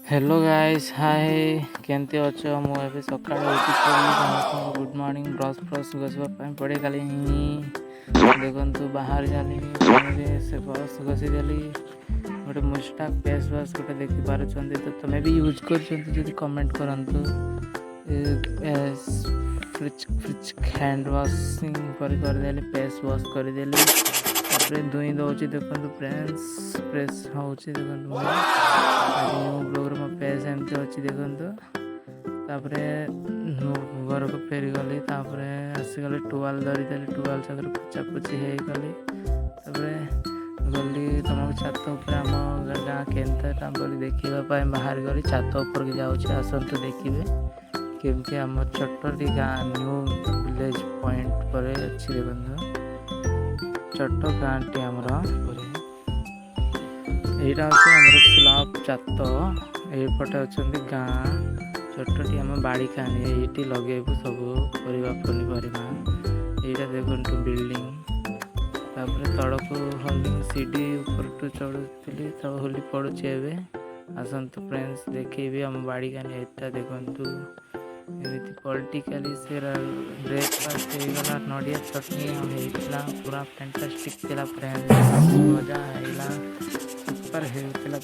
hello guys hi केमती अच्छ मुझे सका उठी गुड मॉर्निंग ब्रश फ्रश घसवा पड़े गली देखु बाहर गली से ब्रश घसीदेली गोटे मुस्टाक फेस वाश गोटे देखिपार तो तुम्हें भी यूज कर कमेंट करंतु फ्रिज हैंड वाशिंग करदेली फेस वाश करदेली दुई दौर देखो फ्रेंड्स फ्रेश हो देखो न्यू ब्लॉगर मो फेस एमती अच्छी देखो घर को फेरी गली आसीगली टुआल धरीदेली टुआल सागर पोछापोछी हो गली गली तुमको छात उपर आम गाँ केनता बोली देखापी बाहर गली छात उपर के जाऊँ आसतु देखिए केमती आम छोटी गाँ न्यू विलेज पॉइंट पर अच्छी देखो छोट गाँटी आमर यहाँ हूँ स्लाब छात यपटे अच्छा गाँ छोटी आम बाड़ी खानी ये लगेबू सब पनीपरिया यहाँ देखु बिल्डिंग तल को होलिंग सीढ़ी ऊपर चढ़ुली तो होली पड़ुची एवं आसतु फ्रेंड्स देखेबी आम बाड़ी खानी यहाँ देखु एमती पॉलिटिकली से ब्रेकफास्ट होगा नड़िया चटनी होता पूरा फैंटास्टिक थिला फ्रेंड्स मजा आइला सुपर होता